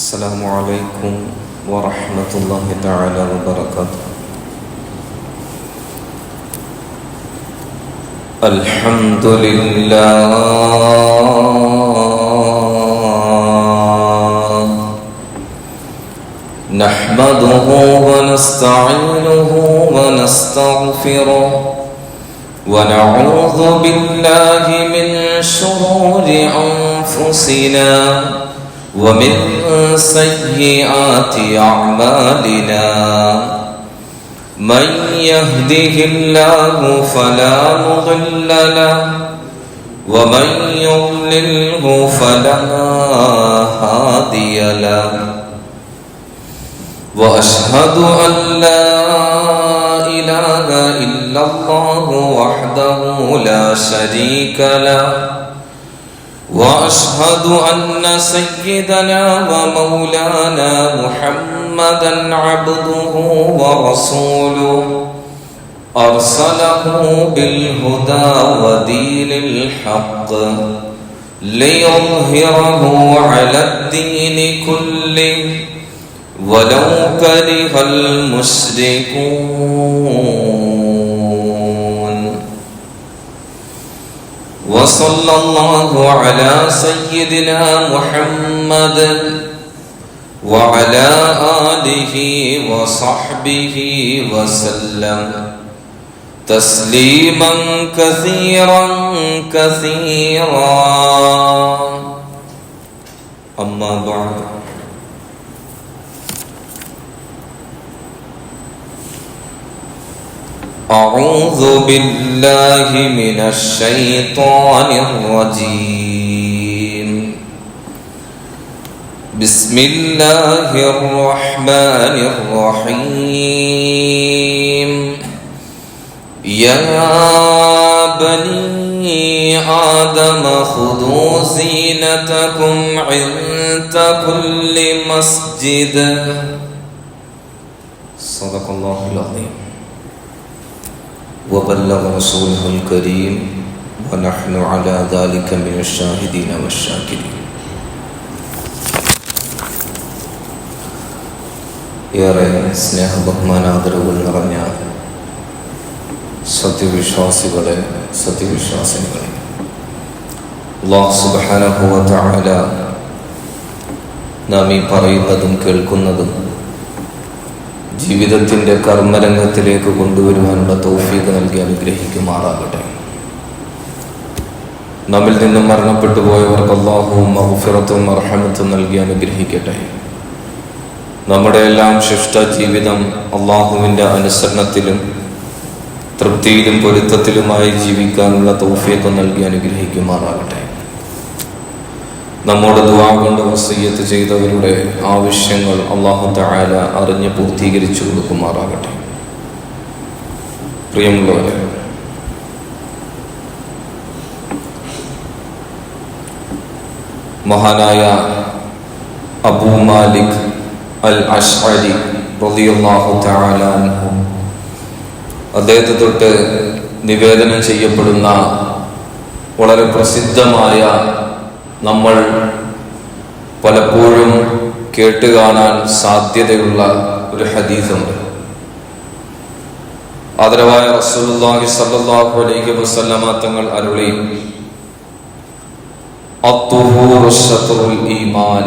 السلام عليكم ورحمة الله تعالى وبركاته. الحمد لله نحمده ونستعينه ونستغفره ونعوذ بالله من شرور أنفسنا ومن سيئات أعمالنا. من يهده الله فلا مضل له ومن يضلله فلا هادي له. وأشهد أن لا إله إلا الله وحده لا شريك له. وأشهد أن سيدنا ومولانا محمدا عبده ورسوله أرسله بالهدى ودين الحق ليظهره على الدين كله ولو كره المشركون. وصلى الله على سيدنا محمد وعلى آله وصحبه وسلم تسليما كثيرا كثيرا. أما بعد، أعوذ بالله من الشيطان الرجيم. بسم الله الرحمن الرحيم. يا بني آدم خذوا زينتكم عند كل مسجد. صدق الله العظيم وبلغ رسوله الكريم ونحن على ذلك من الشاهدين والشاكرين. ഏറെ സ്നേഹ ബഹുമാനാദരവുകൾ നിറഞ്ഞ സത്യവിശ്വാസികളെ, സത്യവിശ്വാസിനികളെ, അല്ലാഹു സുബ്ഹാനഹു വ തആല നാം ഈ പറയുന്നതും കേൾക്കുന്നതും ജീവിതത്തിൻ്റെ കർമ്മരംഗത്തിലേക്ക് കൊണ്ടുവരുവാനുള്ള തൗഫീഖ് നൽകി അനുഗ്രഹിക്കുമാറാകട്ടെ. നമ്മിൽ നിന്നും മരണപ്പെട്ടു പോയവർക്ക് അല്ലാഹു മഗ്ഫിറത്തും മർഹമത്തും നൽകി അനുഗ്രഹിക്കട്ടെ. നമ്മുടെ എല്ലാം ശിഷ്ട ജീവിതം അല്ലാഹുവിൻ്റെ അനുസരണത്തിലും തൃപ്തിയിലും പൊരുത്തത്തിലുമായി ജീവിക്കാനുള്ള തൗഫീഖ് നൽകി അനുഗ്രഹിക്കുമാറാകട്ടെ. നമ്മോട് ദുആ കൊണ്ട് വസിയ്യത്ത് ചെയ്തവരുടെ ആവശ്യങ്ങൾ അല്ലാഹു തആല അറിഞ്ഞ് പൂർത്തീകരിച്ചു കൊടുക്കുമാറാകട്ടെ. പ്രിയമുള്ളവരെ, മഹാനായ അബൂ മാലിക് അൽ അശ്അരി റളിയല്ലാഹു തആല അൻഹു അദ്ദേഹത്തെ തൊട്ട് നിവേദനം ചെയ്യപ്പെടുന്ന വളരെ പ്രസിദ്ധമായ, നമ്മൾ പലപ്പോഴും കേട്ടുകാണാൻ സാധ്യതയുള്ള ഒരു ഹദീസുണ്ട്. ആദരവായ റസൂലുള്ളാഹി സ്വല്ലല്ലാഹു അലൈഹി വസല്ലമ തങ്ങൾ അരുളി, അത്തുഹൂറു ശത്റുൽ ഈമാൻ.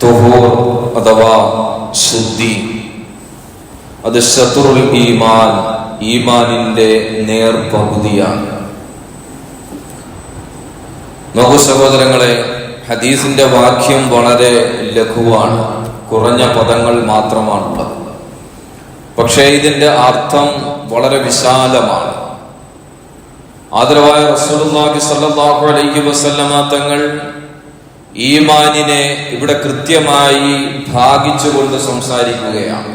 തുഹൂർ അഥവാ ശുദ്ധി, അത് ശത്റുൽ ഈമാൻ, ഈമാനിന്റെ നേർപകുതിയാണ്. നോക്കൂ സഹോദരങ്ങളെ, ഹദീസിന്റെ വാക്യം വളരെ ലഘുവാണ്, കുറഞ്ഞ പദങ്ങൾ മാത്രമാണുള്ളത്. പക്ഷേ ഇതിന്റെ അർത്ഥം വളരെ വിശാലമാണ്. ആദരവായ റസൂലുള്ളാഹി സ്വല്ലല്ലാഹു അലൈഹി വസല്ലമ തങ്ങൾ ഈമാനിനെ ഇവിടെ കൃത്യമായി ഭാഗിച്ചുകൊണ്ട് സംസാരിക്കുകയാണ്.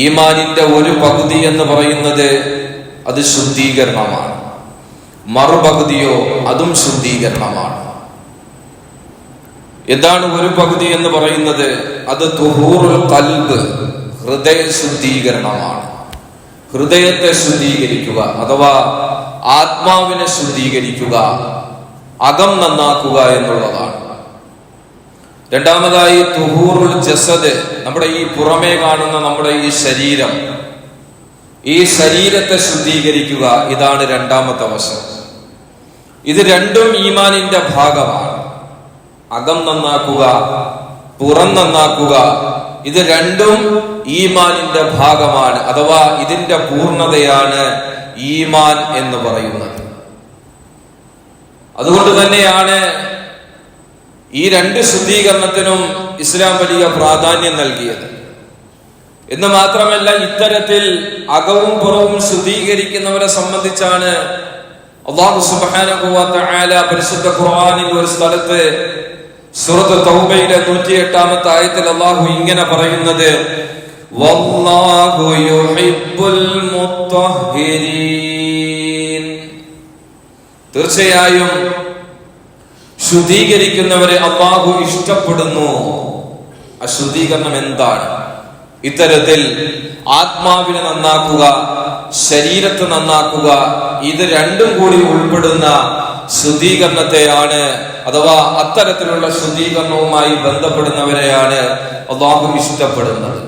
ഈമാനിന്റെ ഒരു പകുതി എന്ന് പറയുന്നത് അത് ശുദ്ധീകരണമാണ്, മറുപകുതിയോ അതും ശുദ്ധീകരണമാണ്. എന്താണ് ഒരു പകുതി എന്ന് പറയുന്നത്? അത് തുഹൂറുൽ ഖൽബ്, ഹൃദയ ശുദ്ധീകരണമാണ്. ഹൃദയത്തെ ശുദ്ധീകരിക്കുക അഥവാ ആത്മാവിനെ ശുദ്ധീകരിക്കുക, അകം നന്നാക്കുക എന്നുള്ളതാണ്. രണ്ടാമതായി തുഹൂറുൽ ജസദ്, നമ്മുടെ ഈ പുറമേ കാണുന്ന നമ്മുടെ ഈ ശരീരം, ഈ ശരീരത്തെ ശുദ്ധീകരിക്കുക. ഇതാണ് രണ്ടാമത്തെ വശം. ഇത് രണ്ടും ഈമാനിന്റെ ഭാഗമാണ്. അകം നന്നാക്കുക, പുറം നന്നാക്കുക, ഇത് രണ്ടും ഈമാനിന്റെ ഭാഗമാണ്. അഥവാ ഇതിന്റെ പൂർണ്ണതയാണ് ഈമാൻ എന്ന് പറയുന്നത്. അതുകൊണ്ട് തന്നെയാണ് ഈ രണ്ട് ശുദ്ധീകരണത്തിനും ഇസ്ലാം വലിയ പ്രാധാന്യം നൽകിയത്. എന്ന് മാത്രമല്ല, ഇത്തരത്തിൽ അകവും പുറവും ശുദ്ധീകരിക്കുന്നവരെ സംബന്ധിച്ചാണ് അല്ലാഹു സുബ്ഹാനഹു വ തആല പരിശുദ്ധ ഖുർആനിൽ ഒരു സ്ഥലത്ത് സൂറത്ത് തൗബയിലെ 108-ാമത്തെ ആയത്തിൽ അല്ലാഹു ഇങ്ങനെ പറയുന്നത്, വല്ലാഹു യുഹിബ്ബുൽ മുത്തഹിരീൻ. തീർച്ചയായും ശുദ്ധീകരിക്കുന്നവരെ അല്ലാഹു ഇഷ്ടപ്പെടുന്നു. അശുദ്ധീകരണം എന്താണ്? ഇത്തരത്തിൽ ആത്മാവിനെ നന്നാക്കുക, ശരീരത്തെ നന്നാക്കുക, ഇത് രണ്ടും കൂടി ഉൾപ്പെടുന്ന ശുദ്ധീകരണത്തെയാണ്, അഥവാ അത്തരത്തിലുള്ള ശുദ്ധീകരണവുമായി ബന്ധപ്പെടുന്നവരെയാണ് അല്ലാഹു ഇഷ്ടപ്പെടുന്നത്.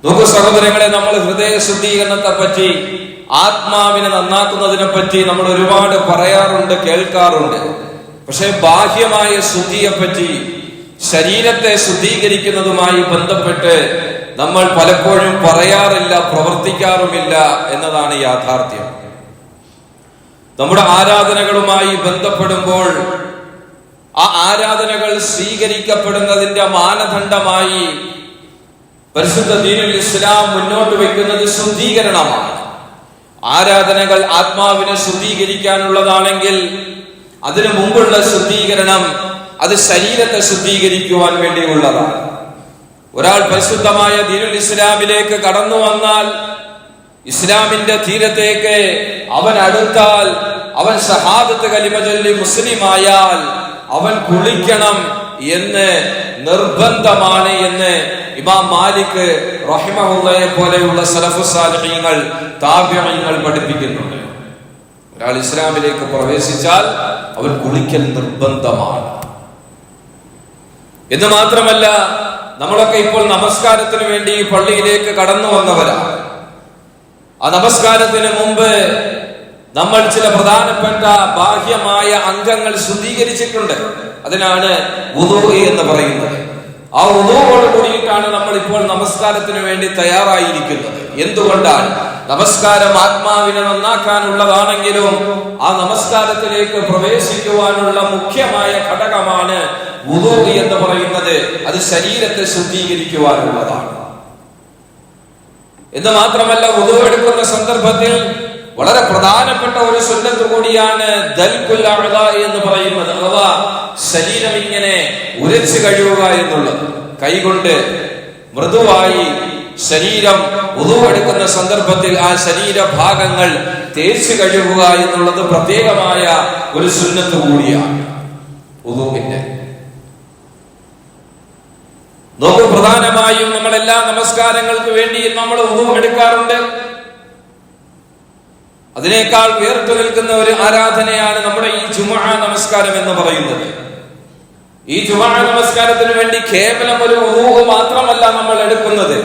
നോക്കൂ സഹോദരങ്ങളെ, നമ്മൾ ഹൃദയ ശുദ്ധീകരണത്തെ പറ്റി, ആത്മാവിനെ നന്നാക്കുന്നതിനെ പറ്റി നമ്മൾ ഒരുപാട് പറയാറുണ്ട്, കേൾക്കാറുണ്ട്. പക്ഷെ ബാഹ്യമായ ശുദ്ധിയെ പറ്റി, ശരീരത്തെ ശുദ്ധീകരിക്കുന്നതുമായി ബന്ധപ്പെട്ട് നമ്മൾ പലപ്പോഴും പറയാറില്ല, പ്രവർത്തിക്കാറുമില്ല എന്നതാണ് യാഥാർത്ഥ്യം. നമ്മുടെ ആരാധനകളുമായി ബന്ധപ്പെടുമ്പോൾ ആ ആരാധനകൾ സ്വീകരിക്കപ്പെടുന്നതിന്റെ മാനദണ്ഡമായി പരിശുദ്ധ ദീനുൽ ഇസ്ലാം മുന്നോട്ട് വെക്കുന്നത് ശുദ്ധീകരണമാണ്. ആരാധനകൾ ആത്മാവിനെ ശുദ്ധീകരിക്കാനുള്ളതാണെങ്കിൽ അതിനു മുമ്പുള്ള ശുദ്ധീകരണം അത് ശരീരത്തെ ശുദ്ധീകരിക്കുവാൻ വേണ്ടിയുള്ളതാണ്. ഒരാൾ പരിശുദ്ധമായ ദീനുൽ ഇസ്ലാമിലേക്ക് കടന്നു വന്നാൽ, ഇസ്ലാമിന്റെ തീരത്തേക്ക് അവൻ അടുത്താൽ, അവൻ ഷഹാദത്ത് കലിമ ചൊല്ലി മുസ്ലിമായാൽ അവൻ കുളിക്കണം എന്ന് നിർബന്ധമാണ് എന്ന് ഇമാം മാലിക് റഹിമഹുള്ളയെ പോലെയുള്ള സലഫു സാലിഹീങ്ങൾ, താബിഈങ്ങൾ പഠിപ്പിക്കുന്നുണ്ട്. ഒരാൾ ഇസ്ലാമിലേക്ക് പ്രവേശിച്ചാൽ അവൻ കുളിക്കൽ നിർബന്ധമാണ്. എന്ന് മാത്രമല്ല, നമ്മളൊക്കെ ഇപ്പോൾ നമസ്കാരത്തിന് വേണ്ടി പള്ളിയിലേക്ക് കടന്നു വന്നവരാണ്. ആ നമസ്കാരത്തിന് മുമ്പ് നമ്മൾ ചില പ്രധാനപ്പെട്ട ബാഹ്യമായ അംഗങ്ങൾ ശുദ്ധീകരിച്ചിട്ടുണ്ട്. അതിനാണ് വുദൂ എന്ന് പറയുന്നത്. ആ വുദൂവോട് കൂടിയിട്ടാണ് നമ്മൾ ഇപ്പോൾ നമസ്കാരത്തിന് വേണ്ടി തയ്യാറായിരിക്കുന്നത്. എന്തുകൊണ്ടാണ്? നമസ്കാരം ആത്മാവിനെ നന്നാക്കാനുള്ളതാണെങ്കിലും ആ നമസ്കാരത്തിലേക്ക് പ്രവേശിക്കുവാനുള്ള മുഖ്യമായ ഘടകമാണ് വുദൂ എന്ന് പറയുന്നത്. അത് ശരീരത്തെ ശുദ്ധീകരിക്കുവാനുള്ളതാണ്. എന്ന് മാത്രമല്ല, വുദൂ എടുക്കുന്ന സന്ദർഭത്തിൽ വളരെ പ്രധാനപ്പെട്ട ഒരു സുന്നത്ത് കൂടിയാണ് ദൽകുൽ അഅ്ദാ എന്ന് പറയുന്നത്. അഥവാ ശരീരം ഇങ്ങനെ ഉരച്ചു കഴുകുക എന്നുള്ളത്. കൈകൊണ്ട് മൃദുവായി ശരീരം വുദൂ എടുക്കുന്ന സന്ദർഭത്തിൽ ആ ശരീരഭാഗങ്ങൾ തേച്ച് കഴുകുക എന്നുള്ളത് പ്രത്യേകമായ ഒരു സുന്നത്ത് കൂടിയാണ് വുദൂവിന്റെ. നോക്കൂ, പ്രധാനമായും നമ്മൾ എല്ലാ നമസ്കാരങ്ങൾക്ക് വേണ്ടി നമ്മൾ വുദൂ എടുക്കാറുണ്ട്. അതിനേക്കാൾ വേറിട്ട് നിൽക്കുന്ന ഒരു ആരാധനയാണ് നമ്മുടെ ഈ ജുമുഅ നമസ്കാരം എന്ന് പറയുന്നത്. ഈ ജുമുഅ നമസ്കാരത്തിന് വേണ്ടി കേവലം ഒരു വുദൂ മാത്രമല്ല നമ്മൾ എടുക്കുന്നത്.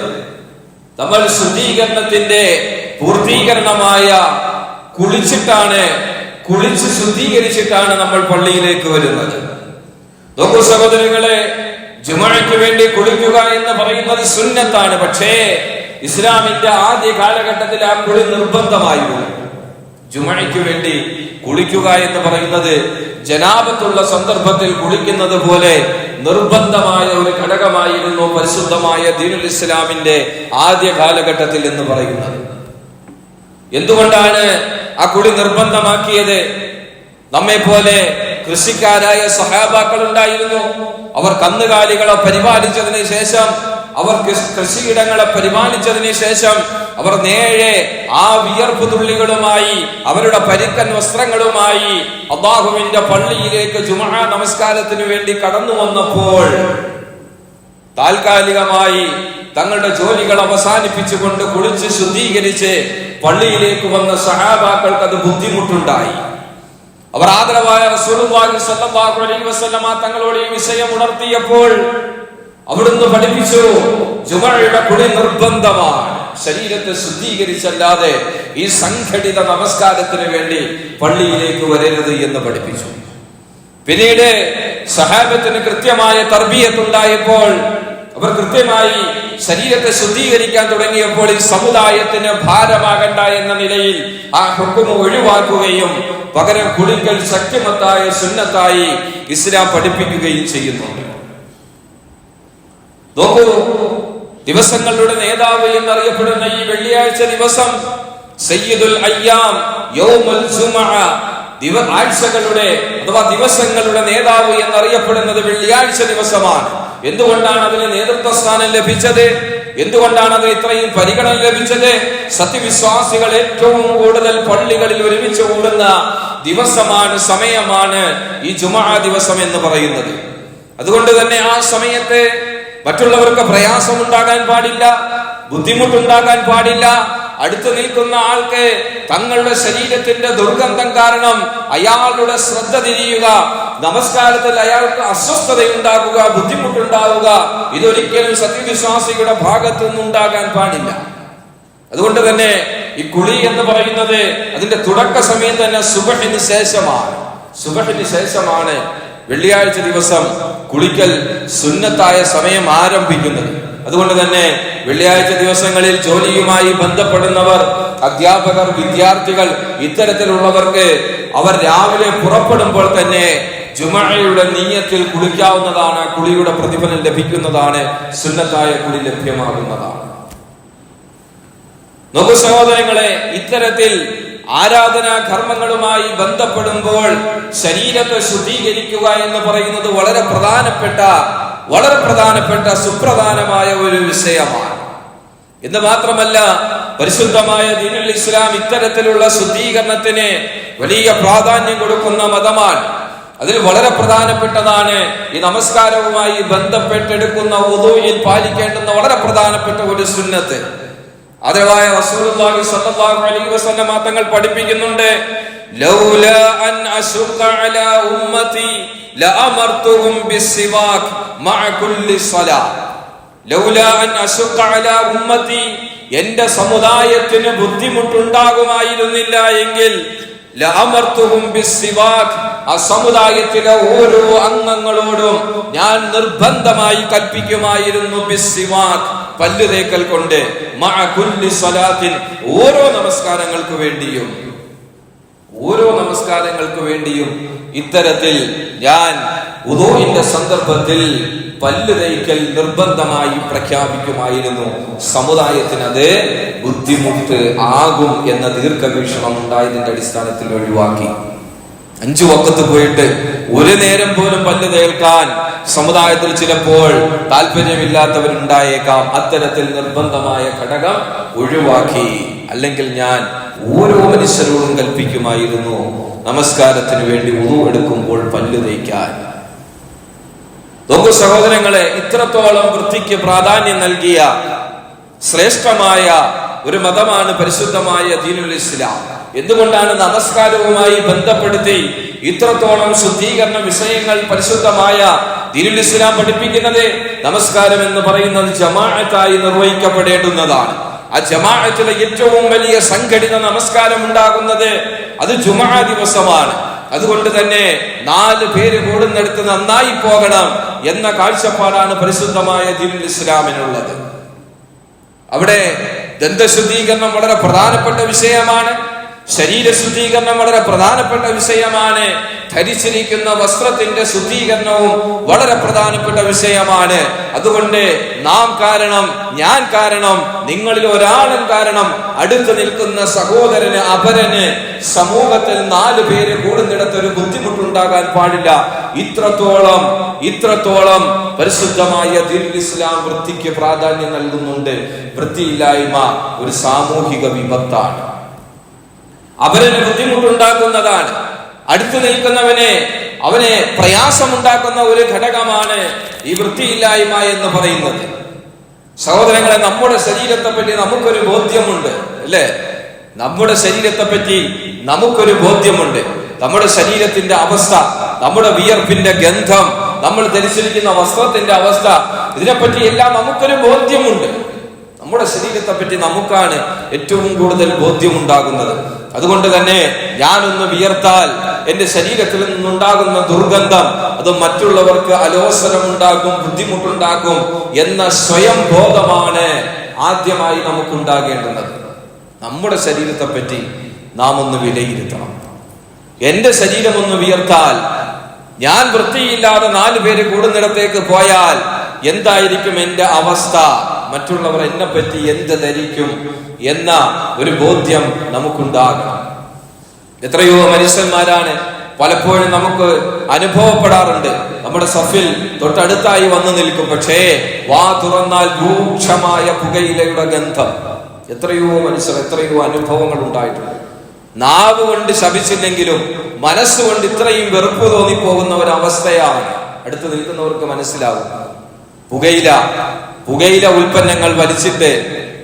നമ്മൾ ശുദ്ധീകരണത്തിന്റെ പൂർത്തീകരണമായ കുളിച്ച് ശുദ്ധീകരിച്ചിട്ടാണ് നമ്മൾ പള്ളിയിലേക്ക് വരുന്നത്. നോക്കൂ സഹോദരങ്ങളെ, ജുമുഅയ്ക്ക് വേണ്ടി കുളിക്കുക എന്ന് പറയുന്നത് സുന്നത്താണ്. പക്ഷേ ഇസ്ലാമിന്റെ ആദ്യ കാലഘട്ടത്തിൽ ആ കുളി നിർബന്ധമായിരുന്നു. ജുമുഅയ്ക്ക് വേണ്ടി കുളിക്കുക എന്ന് പറയുന്നത് ജനാബത്തുള്ള സന്ദർഭത്തിൽ കുളിക്കുന്നത് പോലെ നിർബന്ധമായ ഒരു ഘടകമായിരുന്നു പരിശുദ്ധമായ ദീനുൽ ഇസ്ലാമിന്റെ ആദ്യ കാലഘട്ടത്തിൽ എന്ന് പറയുന്നത്. എന്തുകൊണ്ടാണ് ആ കുളി നിർബന്ധമാക്കിയത്? നമ്മെ പോലെ കൃഷിക്കാരായ സഹാബാക്കൾ ഉണ്ടായിരുന്നു. അവർ കന്നുകാലികളെ പരിപാലിച്ചതിന് ശേഷം, അവർ കൃഷിയിടങ്ങളെ പരിപാലിച്ചതിന് ശേഷം അവർ നേരെ ആ വിയർപ്പ് തുള്ളികളുമായി, അവരുടെ പരുക്കൻ വസ്ത്രങ്ങളുമായി അല്ലാഹുവിന്റെ പള്ളിയിലേക്ക് ജുമുഅ നമസ്കാരത്തിന് വേണ്ടി കടന്നു വന്നപ്പോൾ താൽക്കാലികമായി തങ്ങളുടെ ജോലികൾ അവസാനിപ്പിച്ചുകൊണ്ട് കുളിച്ച് ശുദ്ധീകരിച്ച് പള്ളിയിലേക്ക് വന്ന സഹാബാക്കൾക്ക് അത് ബുദ്ധിമുട്ടുണ്ടായി. അവർ ആദരവായ റസൂലുള്ളാഹി സ്വല്ലല്ലാഹു അലൈഹി വസല്ലമ തങ്ങളോട് ഈ വിഷയം ഉണർത്തിയപ്പോൾ അവിടുന്ന് പഠിപ്പിച്ചു, ജുമഅയുടെ കുളി നിർബന്ധമാണ്. ശരീരത്തെ ശുദ്ധീകരിച്ചല്ലാതെ ഈ സംഘടിത നമസ്കാരത്തിന് വേണ്ടി പള്ളിയിലേക്ക് വരരുത് എന്ന് പഠിപ്പിച്ചു. പിന്നീട് സഹാബത്തിന് കൃത്യമായ തർബിയത്ത് ഉണ്ടായപ്പോൾ അവർ കൃത്യമായി ശരീരത്തെ ശുദ്ധീകരിക്കാൻ തുടങ്ങിയപ്പോൾ ഈ സമുദായത്തിന് ഭാരമാകണ്ട എന്ന നിലയിൽ ആ ഹുക്മ് ഒഴിവാക്കുകയും പകരം കുളിക്കൽ ശക്തിമത്തായ സുന്നത്തായി ഇസ്ലാം പഠിപ്പിക്കുകയും ചെയ്യുന്നുണ്ട്. നോക്കൂ, ദിവസങ്ങളുടെ നേതാവ് എന്നറിയപ്പെടുന്ന ഈ വെള്ളിയാഴ്ച ദിവസം സയ്യിദുൽ അയ്യാം യൗമുൽ ജുമുഅ, ആഴ്ചകളുടെ അഥവാ ദിവസങ്ങളുടെ നേതാവ് എന്നറിയപ്പെടുന്നത് വെള്ളിയാഴ്ച ദിവസമാണ്. എന്തുകൊണ്ടാണ് അതിന് നേതൃത്വ സ്ഥാനം ലഭിച്ചത്? എന്തുകൊണ്ടാണ് അതിന് ഇത്രയും പരിഗണന ലഭിച്ചത്? സത്യവിശ്വാസികൾ ഏറ്റവും കൂടുതൽ പള്ളികളിൽ ഒരുമിച്ച് കൂടുന്ന ദിവസമാണ്, സമയമാണ് ഈ ജുമുഅ ദിവസം എന്ന് പറയുന്നത്. അതുകൊണ്ട് തന്നെ ആ സമയത്ത് മറ്റുള്ളവർക്ക് പ്രയാസമുണ്ടാകാൻ പാടില്ല, ബുദ്ധിമുട്ടുണ്ടാകാൻ പാടില്ല. അടുത്തു നിൽക്കുന്ന ആൾക്ക് തങ്ങളുടെ ശരീരത്തിന്റെ ദുർഗന്ധം കാരണം അയാളുടെ ശ്രദ്ധ തിരിയുക, നമസ്കാരത്തിൽ അയാൾക്ക് അസ്വസ്ഥതയുണ്ടാകുക, ബുദ്ധിമുട്ടുണ്ടാവുക, ഇതൊരിക്കലും സത്യവിശ്വാസികളുടെ ഭാഗത്തു നിന്നുണ്ടാകാൻ പാടില്ല. അതുകൊണ്ട് തന്നെ ഈ കുളി എന്ന് പറയുന്നത് അതിന്റെ തുടക്ക സമയം തന്നെ സുബഹിന് ശേഷമാണ്. സുബഹിന് ശേഷമാണ് വെള്ളിയാഴ്ച ദിവസം കുളിക്കൽ സുന്നത്തായ സമയം ആരംഭിക്കുന്നത്. അതുകൊണ്ട് തന്നെ വെള്ളിയാഴ്ച ദിവസങ്ങളിൽ ജോലിയുമായി ബന്ധപ്പെടുന്നവർ, അധ്യാപകർ, വിദ്യാർത്ഥികൾ, ഇത്തരത്തിലുള്ളവർക്ക് അവർ രാവിലെ പുറപ്പെടുമ്പോൾ തന്നെ ജുമുഅയുടെ നിയ്യത്തിൽ കുളിക്കാവുന്നതാണ്. കുളിയുടെ പ്രതിഫലം ലഭിക്കുന്നതാണ്, സുന്നത്തായ കുളി ലഭ്യമാകുന്നതാണ്. നോക്കൂ സഹോദരങ്ങളെ, ഇത്തരത്തിൽ ആരാധനാ കർമ്മങ്ങളുമായി ബന്ധപ്പെടുമ്പോൾ ശരീരത്തെ ശുദ്ധീകരിക്കുക എന്ന് പറയുന്നത് വളരെ പ്രധാനപ്പെട്ട സുപ്രധാനമായ ഒരു വിഷയമാണ്. എന്ന് മാത്രമല്ല, പരിശുദ്ധമായ ദീനുൽ ഇസ്ലാം ഇത്തരത്തിലുള്ള ശുദ്ധീകരണത്തിന് വലിയ പ്രാധാന്യം കൊടുക്കുന്ന മതമാണ്. അതിൽ വളരെ പ്രധാനപ്പെട്ടതാണ് ഈ നമസ്കാരവുമായി ബന്ധപ്പെട്ടെടുക്കുന്ന വുദൂഇൽ പാലിക്കേണ്ടുന്ന വളരെ പ്രധാനപ്പെട്ട ഒരു സുന്നത്ത്. ആദരവായ റസൂലുള്ളാഹി സ്വല്ലല്ലാഹു അലൈഹി വസല്ലം തങ്ങൾ പഠിപ്പിക്കുന്നുണ്ട്, ലൗലാ അൻ അശുഖ അലാ ഉമ്മതി ലഅമർതുഹും ബിസ്സിവാക് മഅ കുല്ലി സ്വലാത്ത്. ലൗലാ അൻ അശുഖ അലാ ഉമ്മതി, എന്റെ സമുദായത്തിന് ബുദ്ധിമുട്ടുണ്ടാകുമായിരുന്നില്ല എങ്കിൽ ലഅമർതുഹും ബിസ്സിവാക്, ആ സമുദായത്തിലെ ഓരോ അംഗങ്ങളോടും ഞാൻ നിർബന്ധമായി കൽപ്പിക്കുമായിരുന്നു ബിസ്സിവാക്, പല്ല് തേക്കൽ കൊണ്ട്, മഅ കുല്ലി സ്വലാത്തിൻ, ഓരോ നമസ്കാരങ്ങൾക്ക് വേണ്ടിയും ഇത്തരത്തിൽ ഞാൻ വുദൂഇന്റെ സന്ദർഭത്തിൽ പല്ല് തേക്കൽ നിർബന്ധമായി പ്രഖ്യാപിക്കുമായിരുന്നു. സമുദായത്തിന് അത് ബുദ്ധിമുട്ട് ആകും എന്ന ദീർഘവീക്ഷണം ഉണ്ടായതിന്റെ അടിസ്ഥാനത്തിൽ ഒഴിവാക്കി. 5 വഖത്ത് പോയിട്ട് ഒരു നേരം പോലും പല്ല് തേൽക്കാൻ സമുദായത്തിൽ ചിലപ്പോൾ താല്പര്യമില്ലാത്തവരുണ്ടായേക്കാം. അത്തരത്തിൽ നിർബന്ധമായ ഘടകം ഒഴിവാക്കി. അല്ലെങ്കിൽ ഞാൻ ഓരോ മനുഷ്യരോടും കൽപ്പിക്കുമായിരുന്നു നമസ്കാരത്തിന് വേണ്ടി വുദൂ എടുക്കുമ്പോൾ പല്ല് തേക്കാൻ. നോക്കൂ സഹോദരങ്ങളെ, ഇത്രത്തോളം വൃത്തിക്ക് പ്രാധാന്യം നൽകിയ ശ്രേഷ്ഠമായ ഒരു മതമാണ് പരിശുദ്ധമായ ദീനുൽ ഇസ്ലാം. എന്തുകൊണ്ടാണ് നമസ്കാരവുമായി ബന്ധപ്പെടുത്തി ഇത്രത്തോളം ശുദ്ധീകരണ വിഷയങ്ങൾ പരിശുദ്ധമായ ദീനുൽ ഇസ്ലാം പഠിപ്പിക്കുന്നത്? നമസ്കാരം എന്ന് പറയുന്നത് ജമാഅത്തായി നിർവഹിക്കപ്പെടേണ്ടുന്നതാണ്. ആ ജമാഅത്തിലെ ഏറ്റവും വലിയ സംഘടിത നമസ്കാരം ഉണ്ടാകുന്നത് അത് ജുമുഅ ദിവസമാണ്. അതുകൊണ്ട് തന്നെ 4 പേര് കൂടുന്നിടത്ത് നന്നായി പോകണം എന്ന കാഴ്ചപ്പാടാണ് പരിശുദ്ധമായ ദീനുൽ ഇസ്ലാമിനുള്ളത്. അവിടെ ദന്തശുദ്ധീകരണം വളരെ പ്രധാനപ്പെട്ട വിഷയമാണ്. ശരീര ശുദ്ധീകരണം വളരെ പ്രധാനപ്പെട്ട വിഷയമാണ്. ധരിച്ചിരിക്കുന്ന വസ്ത്രത്തിന്റെ ശുദ്ധീകരണവും വളരെ പ്രധാനപ്പെട്ട വിഷയമാണ്. അതുകൊണ്ട് നാം കാരണം, ഞാൻ കാരണം, നിങ്ങളിൽ ഒരാളും കാരണം, അടുത്ത് നിൽക്കുന്ന സഹോദരന്, അപരന്, സമൂഹത്തിൽ 4 പേര് കൂടുന്നിടത്ത് ഒരു ബുദ്ധിമുട്ടുണ്ടാകാൻ പാടില്ല. ഇത്രത്തോളം പരിശുദ്ധമായ ദീനുൽ ഇസ്ലാം വൃത്തിക്ക് പ്രാധാന്യം നൽകുന്നുണ്ട്. വൃത്തിയില്ലായ്മ ഒരു സാമൂഹിക വിപത്താണ്, അവരന് ബുദ്ധിമുട്ടുണ്ടാക്കുന്നതാണ്. അടുത്തു അവനെ പ്രയാസമുണ്ടാക്കുന്ന ഒരു ഘടകമാണ് ഈ വൃത്തിയില്ലായ്മ എന്ന് പറയുന്നത്. സഹോദരങ്ങളെ, നമ്മുടെ ശരീരത്തെ പറ്റി നമുക്കൊരു ബോധ്യമുണ്ട്, അല്ലേ? നമ്മുടെ ശരീരത്തെ പറ്റി നമുക്കൊരു ബോധ്യമുണ്ട്. നമ്മുടെ ശരീരത്തിന്റെ അവസ്ഥ, നമ്മുടെ വിയർപ്പിന്റെ ഗന്ധം, നമ്മൾ ധരിച്ചിരിക്കുന്ന വസ്ത്രത്തിന്റെ അവസ്ഥ, ഇതിനെപ്പറ്റി എല്ലാം നമുക്കൊരു ബോധ്യമുണ്ട്. നമ്മുടെ ശരീരത്തെ പറ്റി നമുക്കാണ് ഏറ്റവും കൂടുതൽ ബോധ്യമുണ്ടാകുന്നത്. അതുകൊണ്ട് തന്നെ ഞാനൊന്ന് വിയർത്താൽ എന്റെ ശരീരത്തിൽ നിന്നുണ്ടാകുന്ന ദുർഗന്ധം അത് മറ്റുള്ളവർക്ക് അലോസരമുണ്ടാക്കും, ബുദ്ധിമുട്ടുണ്ടാക്കും എന്ന സ്വയം ബോധമാണ് ആദ്യമായി നമുക്കുണ്ടാകേണ്ടുന്നത്. നമ്മുടെ ശരീരത്തെ പറ്റി നാം ഒന്ന് വിലയിരുത്തണം. എന്റെ ശരീരം ഒന്ന് വിയർത്താൽ, ഞാൻ വൃത്തിയില്ലാതെ 4 പേര് കൂടുന്നിടത്തേക്ക് പോയാൽ എന്തായിരിക്കും എന്റെ അവസ്ഥ, മറ്റുള്ളവർ എന്നെ പറ്റി എന്ത് ധരിക്കും എന്ന ഒരു ബോധ്യം നമുക്കുണ്ടാകണം. എത്രയോ മനുഷ്യന്മാരാണ് പലപ്പോഴും നമുക്ക് അനുഭവപ്പെടാറുണ്ട്. നമ്മുടെ സഫിൽ തൊട്ടടുത്തായി വന്നു നിൽക്കും, പക്ഷേ വാ തുറന്നാൽ രൂക്ഷമായ പുകയിലയുടെ ഗന്ധം. എത്രയോ മനുഷ്യർ, എത്രയോ അനുഭവങ്ങൾ ഉണ്ടായിട്ടുണ്ട്. നാവ് കൊണ്ട് ശപിച്ചില്ലെങ്കിലും മനസ്സുകൊണ്ട് ഇത്രയും വെറുപ്പ് തോന്നിപ്പോകുന്ന ഒരവസ്ഥയാണ് അടുത്ത് നിൽക്കുന്നവർക്ക് മനസ്സിലാവും. പുകയില ഉൽപ്പന്നങ്ങൾ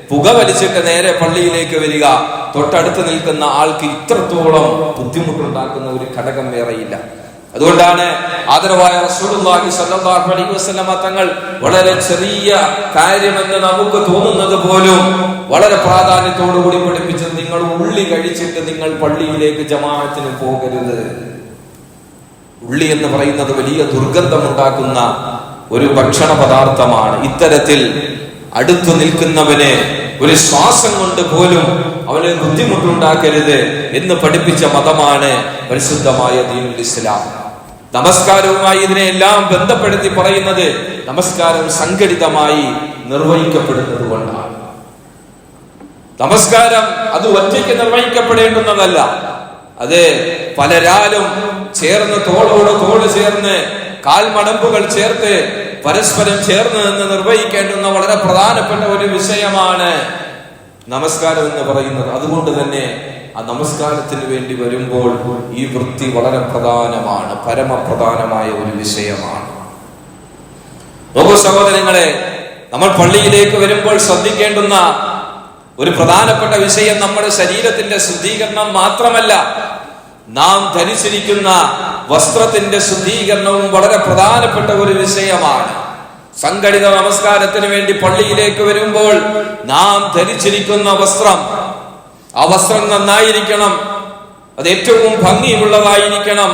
പുക വലിച്ചിട്ട് നേരെ പള്ളിയിലേക്ക് വരിക, തൊട്ടടുത്ത് നിൽക്കുന്ന ആൾക്ക് ഇത്രത്തോളം ബുദ്ധിമുട്ടുണ്ടാക്കുന്ന ഒരു ഘടകം വേറെയില്ല. അതുകൊണ്ടാണ് ആദരവായ റസൂലുള്ളാഹി സ്വല്ലല്ലാഹു അലൈഹി വസല്ലമ തങ്ങൾ വളരെ ചെറിയ കാര്യമെന്ന് നമുക്ക് തോന്നുന്നത് പോലും വളരെ പ്രാധാന്യത്തോടുകൂടി പഠിപ്പിച്ചത്, നിങ്ങൾ ഉള്ളി കഴിച്ചിട്ട് നിങ്ങൾ പള്ളിയിലേക്ക് ജമാഅത്തിന് പോകരുത്. ഉള്ളി എന്ന് പറയുന്നത് വലിയ ദുർഗന്ധമുണ്ടാക്കുന്ന ഒരു ഭക്ഷണ പദാർത്ഥമാണ്. ഇത്തരത്തിൽ അടുത്തു നിൽക്കുന്നവനെ ഒരു ശ്വാസം കൊണ്ട് പോലും അവന് ബുദ്ധിമുട്ടുണ്ടാക്കരുത് എന്ന് പഠിപ്പിച്ച മതമാണ് പരിശുദ്ധമായ ദീനുൽ ഇസ്ലാം. നമസ്കാരവുമായി ഇതിനെല്ലാം ബന്ധപ്പെടുത്തി പറയുന്നത് നമസ്കാരം സംഘടിതമായി നിർവഹിക്കപ്പെടുന്നത് കൊണ്ടാണ്. നമസ്കാരം അത് ഒറ്റയ്ക്ക് നിർവഹിക്കപ്പെടേണ്ടുന്നതല്ല. അത് പലരാലും ചേർന്ന്, തോളോട് തോള് ചേർന്ന്, കാൽമടമ്പുകൾ ചേർത്ത് പരസ്പരം ചേർന്ന് നിന്ന് നിർവഹിക്കേണ്ടുന്ന വളരെ പ്രധാനപ്പെട്ട ഒരു വിഷയമാണ് നമസ്കാരം എന്ന് പറയുന്നത്. അതുകൊണ്ട് തന്നെ ആ നമസ്കാരത്തിന് വേണ്ടി വരുമ്പോൾ ഈ വൃത്തി വളരെ പ്രധാനമാണ്, പരമപ്രധാനമായ ഒരു വിഷയമാണ്. നോക്കൂ സഹോദരങ്ങളെ, നമ്മൾ പള്ളിയിലേക്ക് വരുമ്പോൾ ശ്രദ്ധിക്കേണ്ടുന്ന ഒരു പ്രധാനപ്പെട്ട വിഷയം നമ്മുടെ ശരീരത്തിന്റെ ശുദ്ധീകരണം മാത്രമല്ല, നാം ധരിച്ചിരിക്കുന്ന വസ്ത്രത്തിന്റെ ശുദ്ധീകരണവും വളരെ പ്രധാനപ്പെട്ട ഒരു വിഷയമാണ്. സംഘടിത നമസ്കാരത്തിന് വേണ്ടി പള്ളിയിലേക്ക് വരുമ്പോൾ നാം ധരിച്ചിരിക്കുന്ന വസ്ത്രം, ആ വസ്ത്രം നന്നായിരിക്കണം, അത് ഏറ്റവും ഭംഗിയുള്ളതായിരിക്കണം.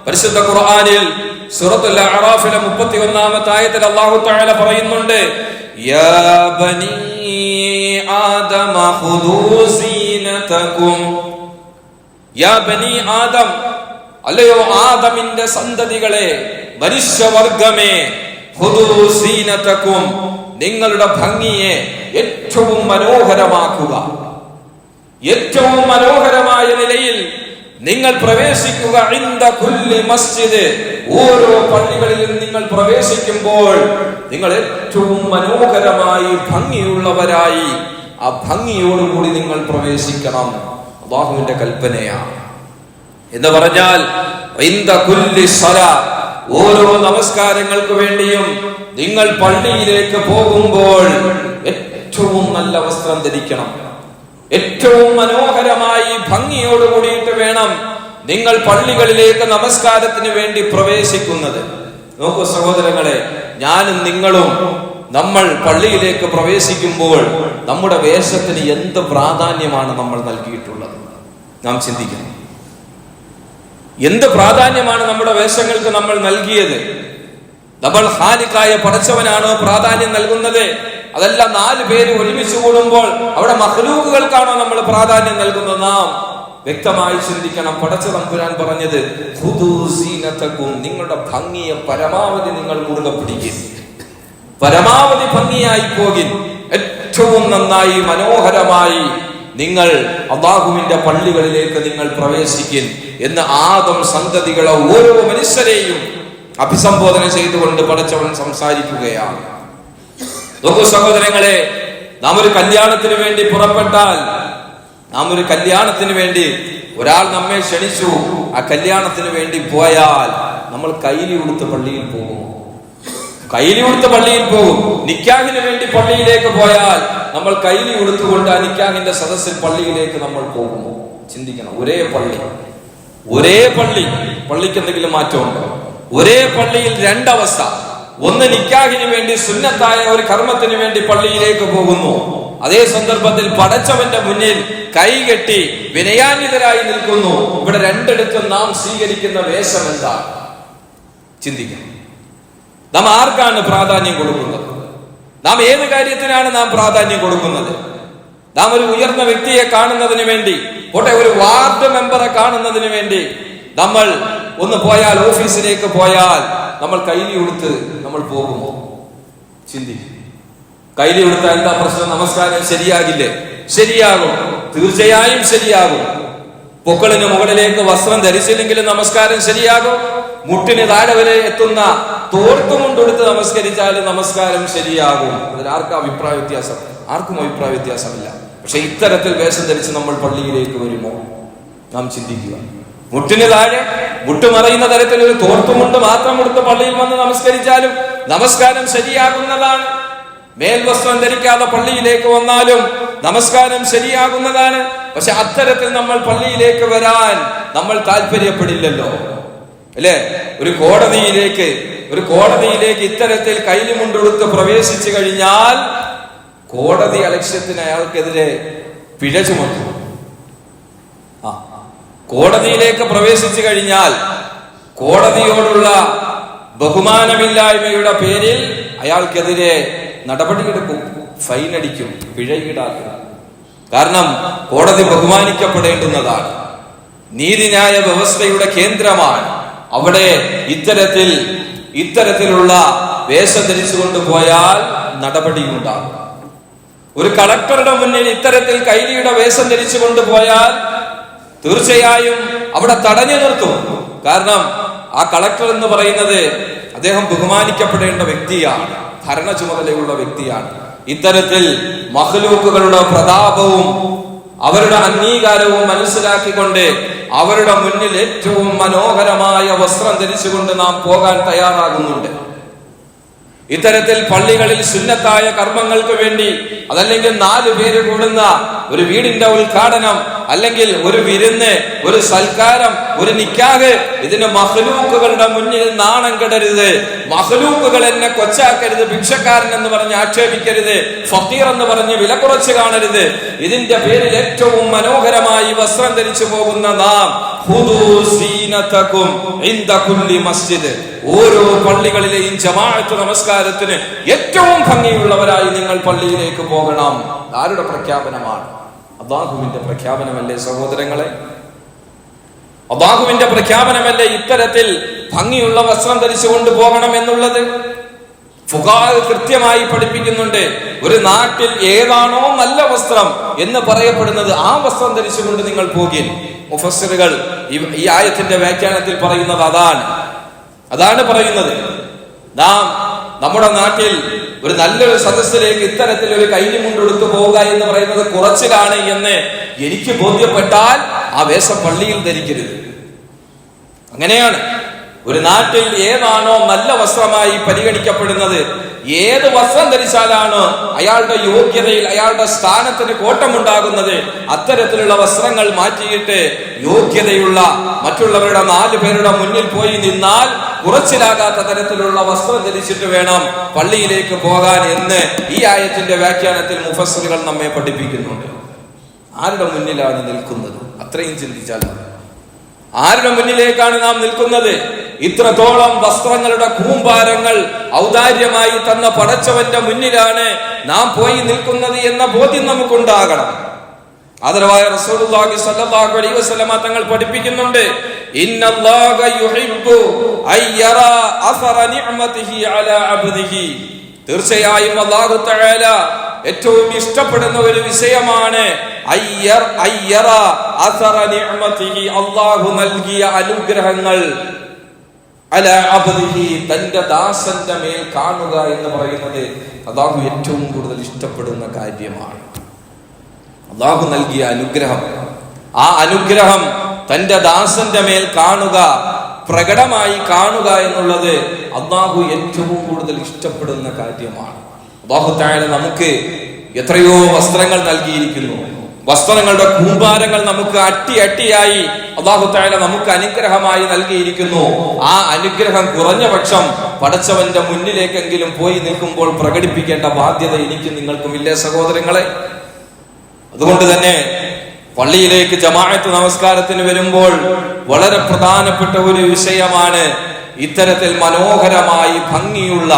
പരിശുദ്ധ ഖുർആനിൽ സൂറത്തുൽ അഅറാഫിലെ 31-ാമത്തെ ആയത്തിൽ അല്ലാഹു തആല പറയുന്നുണ്ട്, യാ ബനീ ആദമ ഖുദൂ സീനതകും. യാ ബനീ ആദം, അല്ലയോ ആദമിന്റെ സന്തതികളെ, മനുഷ്യവർഗമേ, ഖുദൂ സീനതകും, നിങ്ങളുടെ ഭംഗിയെ ഏറ്റവും മനോഹരമാക്കുക. ഏറ്റവും മനോഹരമായ നിലയിൽ നിങ്ങൾ പ്രവേശിക്കുക. ഇൻദ കുല്ലി മസ്ജിദ്, ഓരോ പള്ളികളിലും നിങ്ങൾ പ്രവേശിക്കുമ്പോൾ നിങ്ങൾ ഏറ്റവും മനോഹരമായി ഭംഗിയുള്ളവരായി ആ ഭംഗിയോടുകൂടി നിങ്ങൾ പ്രവേശിക്കണം. അല്ലാഹുവിന്റെ കൽപ്പനയാണ്. എന്ന് പറഞ്ഞാൽ ഇൻദ കുല്ലി സ്വലാ, ഓരോ നമസ്കാരങ്ങൾക്ക് വേണ്ടിയും നിങ്ങൾ പള്ളിയിലേക്ക് പോകുമ്പോൾ ഏറ്റവും നല്ല വസ്ത്രം ധരിക്കണം. ഏറ്റവും മനോഹരമായി ഭംഗിയോട് കൂടിയിട്ട് വേണം നിങ്ങൾ പള്ളികളിലേക്ക് നമസ്കാരത്തിന് വേണ്ടി പ്രവേശിക്കുന്നത്. നോക്കൂ സഹോദരങ്ങളെ, ഞാനും നിങ്ങളും നമ്മൾ പള്ളിയിലേക്ക് പ്രവേശിക്കുമ്പോൾ നമ്മുടെ വേഷത്തിന് എന്ത് പ്രാധാന്യമാണ് നമ്മൾ നൽകിയിട്ടുള്ളത്? നാം ചിന്തിക്കണം. എന്ത് പ്രാധാന്യമാണ് നമ്മുടെ വേഷങ്ങൾക്ക് നമ്മൾ നൽകിയത്? നമ്മൾ ഖാലിഖായ പടച്ചവനാണോ പ്രാധാന്യം നൽകുന്നത്? അതല്ല 4 പേര് ഒരുമിച്ച് കൂടുമ്പോൾ അവിടെ മഖ്ലൂഖുകൾക്കാണോ നമ്മൾ പ്രാധാന്യം നൽകുന്നത്? നാം വ്യക്തമായി ചിന്തിക്കണം. പടച്ച തമ്പുരാൻ പറഞ്ഞത് ഖുദൂ സീനതകും, നിങ്ങളുടെ ഭംഗിയെ പരമാവധി നിങ്ങൾ മുറുകെ പിടിക്കും, പരമാവധി ഭംഗിയായി പോകിൻ, ഏറ്റവും നന്നായി മനോഹരമായി നിങ്ങൾ അല്ലാഹുവിന്റെ പള്ളികളിലേക്ക് നിങ്ങൾ പ്രവേശിക്കിൻ എന്ന് ആദം സന്തതികളെ ഓരോ മനുഷ്യരെയും അഭിസംബോധന ചെയ്തുകൊണ്ട് പടച്ചവൻ സംസാരിക്കുകയാണ്. നോക്കൂ സഹോദരങ്ങളെ, നാം ഒരു കല്യാണത്തിന് വേണ്ടി പുറപ്പെട്ടാൽ, നാം ഒരു കല്യാണത്തിന് വേണ്ടി ഒരാൾ നമ്മെ ക്ഷണിച്ചു, ആ കല്യാണത്തിന് വേണ്ടി പോയാൽ നമ്മൾ കൈലി ഉടുത്ത് പള്ളിയിൽ പോകും. കൈലി ഉടുത്ത് പള്ളിയിൽ പോകും. നിക്കാഹിന് വേണ്ടി പള്ളിയിലേക്ക് പോയാൽ നമ്മൾ കൈലി ഉടുത്തുകൊണ്ട് ആ നിക്കാഹിന്റെ സദസ്സിൽ പള്ളിയിലേക്ക് നമ്മൾ പോകും. ചിന്തിക്കണം. ഒരേ പള്ളി, ഒരേ പള്ളിക്ക് എന്തെങ്കിലും മാറ്റമുണ്ടോ? ഒരേ പള്ളിയിൽ രണ്ടവസ്ഥ. ഒന്ന് നിക്കാഹിന് വേണ്ടി സുന്നത്തായ ഒരു കർമ്മത്തിന് വേണ്ടി പള്ളിയിലേക്ക് പോകുന്നു, അതേ സന്ദർഭത്തിൽ പടച്ചവന്റെ മുന്നിൽ കൈകെട്ടി വിനയാന്വിതരായി നിൽക്കുന്നു. ഇവിടെ രണ്ടിടത്തും നാം സ്വീകരിക്കുന്ന വേഷം എന്താണ്? ചിന്തിക്കണം. നാം ആർക്കാണ് പ്രാധാന്യം കൊടുക്കുന്നത്? നാം ഏത് കാര്യത്തിനാണ് നാം പ്രാധാന്യം കൊടുക്കുന്നത്? നാം ഒരു ഉയർന്ന വ്യക്തിയെ കാണുന്നതിന് വേണ്ടി, ഒരു വാർഡ് മെമ്പറെ കാണുന്നതിന് വേണ്ടി നമ്മൾ ഒന്ന് പോയാൽ, ഓഫീസിലേക്ക് പോയാൽ നമ്മൾ കൈലി ഉടുത്ത് നമ്മൾ പോകുമോ? ചിന്തിക്കും. കൈലി ഉടുത്താൽ എന്താ പ്രശ്നം? നമസ്കാരം ശരിയാകില്ലേ? ശരിയാകും, തീർച്ചയായും ശരിയാകും. പൊക്കളിന് മുകളിലേക്ക് വസ്ത്രം ധരിച്ചില്ലെങ്കിൽ നമസ്കാരം ശരിയാകും. മുട്ടിന് താഴെ വരെ എത്തുന്ന തോർത്തുമുണ്ടെടുത്ത് നമസ്കരിച്ചാൽ നമസ്കാരം ശരിയാകും. അതിലാർക്കും അഭിപ്രായ വ്യത്യാസം? ആർക്കും അഭിപ്രായ വ്യത്യാസമില്ല. പക്ഷെ ഇത്തരത്തിൽ വേഷം ധരിച്ച് നമ്മൾ പള്ളിയിലേക്ക് വരുമോ? നാം ചിന്തിക്കുക. മുട്ടിന് താഴെ മുട്ടുമറയുന്ന തരത്തിൽ ഒരു തോർത്തുമുണ്ട് മാത്രം എടുത്ത് പള്ളിയിൽ വന്ന് നമസ്കരിച്ചാലും നമസ്കാരം ശരിയാകുന്നതാണ്. മേൽവസ്ത്രം ധരിക്കാതെ പള്ളിയിലേക്ക് വന്നാലും നമസ്കാരം ശരിയാകുന്നതാണ്. പക്ഷെ അത്തരത്തിൽ നമ്മൾ പള്ളിയിലേക്ക് വരാൻ നമ്മൾ താല്പര്യപ്പെടില്ലല്ലോ, അല്ലേ? ഒരു കോടതിയിലേക്ക് ഇത്തരത്തിൽ കൈലിമുണ്ടെടുത്ത് പ്രവേശിച്ചു കഴിഞ്ഞാൽ കോടതി അലക്ഷ്യത്തിന് അയാൾക്കെതിരെ പിഴ ചുമത്തും. കോടതിയിലേക്ക് പ്രവേശിച്ചു കഴിഞ്ഞാൽ കോടതിയോടുള്ള ബഹുമാനമില്ലായ്മയുടെ പേരിൽ അയാൾക്കെതിരെ നടപടിയെടുക്കും, ഫൈൻ അടിക്കും, പിഴ ഈടാക്കും. കാരണം കോടതി ബഹുമാനിക്കപ്പെടേണ്ടുന്നതാണ്, നീതിന്യായ വ്യവസ്ഥയുടെ കേന്ദ്രമാണ്. അവിടെ ഇത്തരത്തിലുള്ള വേഷം ധരിച്ചുകൊണ്ട് പോയാൽ നടപടിയുണ്ടാകും. ഒരു കളക്ടറുടെ മുന്നിൽ ഇത്തരത്തിൽ കൈലിയുടെ വേഷം ധരിച്ചുകൊണ്ട് പോയാൽ തീർച്ചയായും അവിടെ തടഞ്ഞു നിർത്തും. കാരണം ആ കളക്ടർ എന്ന് പറയുന്നത് അദ്ദേഹം ബഹുമാനിക്കപ്പെടേണ്ട വ്യക്തിയാണ്, ഭരണ ചുമതലയുള്ള വ്യക്തിയാണ്. ഇത്തരത്തിൽ മഖ്ലൂക്കുകളുടെ പ്രതാപവും അവരുടെ അംഗീകാരവും മനസ്സിലാക്കിക്കൊണ്ട് അവരുടെ മുന്നിൽ ഏറ്റവും മനോഹരമായ വസ്ത്രം ധരിച്ചുകൊണ്ട് നാം പോകാൻ തയ്യാറാകുന്നുണ്ട്. ഇത്തരത്തിൽ പള്ളികളിൽ സുന്നത്തായ കർമ്മങ്ങൾക്ക് വേണ്ടി, അതല്ലെങ്കിൽ 4 പേര് കൂടുന്ന ഒരു വീടിന്റെ ഉദ്ഘാടനം, അല്ലെങ്കിൽ ഒരു വിരുന്ന്, ഒരു സൽക്കാരം, ഒരു നിക്കാഹ്, ഇതിന് മഖ്ലൂക്കുകളുടെ മുന്നിൽ നാണം കെടരുത്. മഖ്ലൂക്കുകൾ എന്നെ കൊച്ചാക്കരുത്, ഭിക്ഷക്കാരൻ എന്ന് പറഞ്ഞ് ആക്ഷേപിക്കരുത്, ഫഖീർ എന്ന് പറഞ്ഞ് വില കുറച്ച് കാണരുത്. ഇതിന്റെ പേരിൽ ഏറ്റവും മനോഹരമായി വസ്ത്രം ധരിച്ചു പോകുന്ന നാം ഓരോ പള്ളികളിലെയും ജമാഅത്ത് നമസ്കാരത്തിന് ഏറ്റവും ഭംഗിയുള്ളവരായി നിങ്ങൾ പള്ളിയിലേക്ക് പോകണം. ആരുടെ പ്രഖ്യാപനമാണ്? അല്ലാഹുവിന്റെ പ്രഖ്യാപനമല്ലേ സഹോദരങ്ങളെ? അല്ലാഹുവിന്റെ പ്രഖ്യാപനമല്ലേ ഇത്തരത്തിൽ ഭംഗിയുള്ള വസ്ത്രം ധരിച്ചുകൊണ്ട് പോകണം എന്നുള്ളത്? ഫുഖാഹ് കൃത്യമായി പഠിപ്പിക്കുന്നുണ്ട്. ഒരു നാട്ടിൽ ഏതാണോ നല്ല വസ്ത്രം എന്ന് പറയപ്പെടുന്നത് ആ വസ്ത്രം ധരിച്ചുകൊണ്ട് നിങ്ങൾ പോകിൻ. മുഫസ്സിറുകൾ ഈ ആയത്തിന്റെ വ്യാഖ്യാനത്തിൽ പറയുന്നത് അതാണ് പറയുന്നത്. നാം നമ്മുടെ നാട്ടിൽ ഒരു നല്ലൊരു സദസ്സിലേക്ക് ഇത്തരത്തിൽ ഒരു കൈലിമുണ്ടെടുത്ത് പോവുക എന്ന് പറയുന്നത് കുറച്ചിലാണ് എന്ന് എനിക്ക് ബോധ്യപ്പെട്ടാൽ ആ വേഷം പള്ളിയിൽ ധരിക്കരുത്. അങ്ങനെയാണ് ഒരു നാട്ടിൽ ഏതാണോ നല്ല വസ്ത്രമായി പരിഗണിക്കപ്പെടുന്നത്, ഏത് വസ്ത്രം ധരിച്ചാലാണോ അയാളുടെ യോഗ്യതയിൽ, അയാളുടെ സ്ഥാനത്തിന് കോട്ടമുണ്ടാകുന്നത്, അത്തരത്തിലുള്ള വസ്ത്രങ്ങൾ മാറ്റിയിട്ട് യോഗ്യതയുള്ള മറ്റുള്ളവരുടെ 4 പേരുടെ മുന്നിൽ പോയി നിന്നാൽ കുറച്ചിലാകാത്ത തരത്തിലുള്ള വസ്ത്രം ധരിച്ചിട്ട് വേണം പള്ളിയിലേക്ക് പോകാൻ എന്ന് ഈ ആയത്തിന്റെ വ്യാഖ്യാനത്തിൽ മുഫസ്സിറുകൾ നമ്മെ പഠിപ്പിക്കുന്നുണ്ട്. ആരുടെ മുന്നിലാണ് നിൽക്കുന്നത്? അത്രയും ചിന്തിച്ചാൽ ആരുടെ മുന്നിലേക്കാണ് നാം നിൽക്കുന്നത്? ഇത്രത്തോളം വസ്ത്രങ്ങളുടെ കൂമ്പാരങ്ങൾ ഔദാര്യമായി തന്ന പടച്ചവന്റെ മുന്നിലാണ് നാം പോയി നിൽക്കുന്നത് എന്ന ബോധ്യം നമുക്കുണ്ടാകണം. ആദരവായ റസൂലുള്ളാഹി സ്വല്ലല്ലാഹു അലൈഹി വസല്ലമ തങ്ങൾ പഠിപ്പിക്കുന്നുണ്ട്, ഇന്നല്ലാഹ യുഹിബ്ബു അയ്യറ അസറ നിഅമതിഹി അലാ അബ്ദിഹി. തീർച്ചയായും അല്ലാഹു തആല ഏറ്റവും ഇഷ്ടപ്പെടുന്ന ഒരു വിഷയമാണ് അയ്യറ അസറ നിഅമതിഹി, അല്ലാഹു നൽകിയ അനുഗ്രഹങ്ങൾ അലാ അബ്ദിഹി, തന്റെ ദാസന്റെ മേൽ കാണുക എന്ന് പറയുന്നത് അല്ലാഹു ഏറ്റവും കൂടുതൽ ഇഷ്ടപ്പെടുന്ന കാര്യമാണ്. അല്ലാഹു നൽകിയ അനുഗ്രഹം, ആ അനുഗ്രഹം തന്റെ ദാസന്റെ മേൽ കാണുക, പ്രകടമായി കാണുക എന്നുള്ളത് അല്ലാഹു ഏറ്റവും കൂടുതൽ ഇഷ്ടപ്പെടുന്ന കാര്യമാണ്. അല്ലാഹു തആല നമുക്ക് എത്രയോ വസ്ത്രങ്ങൾ നൽകിയിരിക്കുന്നു. വസ്ത്രങ്ങളുടെ കൂമ്പാരങ്ങൾ നമുക്ക് അട്ടിയായി അല്ലാഹു തആല നമുക്ക് അനുഗ്രഹമായി നൽകിയിരിക്കുന്നു. ആ അനുഗ്രഹം കുറഞ്ഞ പക്ഷം പടച്ചവന്റെ മുന്നിലേക്കെങ്കിലും പോയി നിൽക്കുമ്പോൾ പ്രകടിപ്പിക്കേണ്ട ബാധ്യത എനിക്കും നിങ്ങൾക്കും ഇല്ലേ സഹോദരങ്ങളെ? അതുകൊണ്ട് തന്നെ പള്ളിയിലേക്ക് ജമാഅത്ത് നമസ്കാരത്തിന് വരുമ്പോൾ വളരെ പ്രധാനപ്പെട്ട ഒരു വിഷയമാണ് ഇത്തരത്തിൽ മനോഹരമായി ഭംഗിയുള്ള,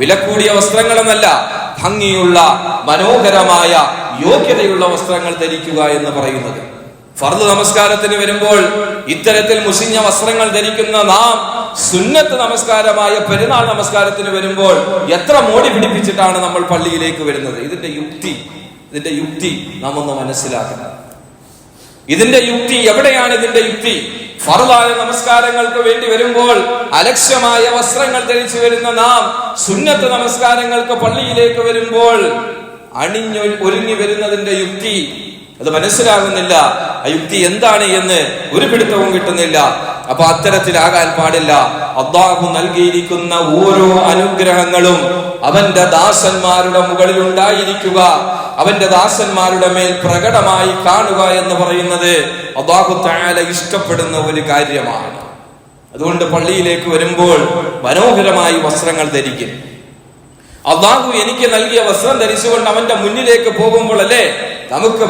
വിലകൂടിയ വസ്ത്രങ്ങളെന്നല്ല, ഭംഗിയുള്ള മനോഹരമായ യോഗ്യതയുള്ള വസ്ത്രങ്ങൾ ധരിക്കുക എന്ന് പറയുന്നത്. ഫർദ് നമസ്കാരത്തിന് വരുമ്പോൾ ഇത്തരത്തിൽ മുഷിഞ്ഞ വസ്ത്രങ്ങൾ ധരിക്കുന്ന നാം സുന്നത്ത് നമസ്കാരമായ പെരുന്നാൾ നമസ്കാരത്തിന് വരുമ്പോൾ എത്ര മോടി പിടിപ്പിച്ചിട്ടാണ് നമ്മൾ പള്ളിയിലേക്ക് വരുന്നത്. ഇതിന്റെ യുക്തി നാം ഒന്ന് മനസ്സിലാക്കണം. ഇതിന്റെ യുക്തി എവിടെയാണ്? ഇതിന്റെ യുക്തി ഫർദായ നമസ്കാരങ്ങൾക്ക് വേണ്ടി വരുമ്പോൾ അലക്ഷ്യമായ വസ്ത്രങ്ങൾ ധരിച്ചു വരുന്ന നാം സുന്നത്ത് നമസ്കാരങ്ങൾക്ക് പള്ളിയിലേക്ക് വരുമ്പോൾ ഒരുങ്ങി വരുന്നതിന്റെ യുക്തി അത് മനസ്സിലാകുന്നില്ല. ആ യുക്തി എന്താണ് എന്ന് ഒരു പിടുത്തവും കിട്ടുന്നില്ല. അപ്പൊ അത്തരത്തിലാകാൻ പാടില്ല. അല്ലാഹു നൽകിയിരിക്കുന്ന ഓരോ അനുഗ്രഹങ്ങളും അവന്റെ ദാസന്മാരുടെ മുകളിൽ ഉണ്ടായിരിക്കുക, അവന്റെ ദാസന്മാരുടെ മേൽ പ്രകടമായി കാണുക എന്ന് പറയുന്നത് അല്ലാഹു തആല ഇഷ്ടപ്പെടുന്ന ഒരു കാര്യമാണ്. അതുകൊണ്ട് പള്ളിയിലേക്ക് വരുമ്പോൾ മനോഹരമായി വസ്ത്രങ്ങൾ ധരിക്കും. അല്ലാഹു എനിക്ക് നൽകിയ വസ്ത്രം ധരിച്ചുകൊണ്ട് അവന്റെ മുന്നിലേക്ക് പോകുമ്പോൾ അല്ലേ നമുക്ക്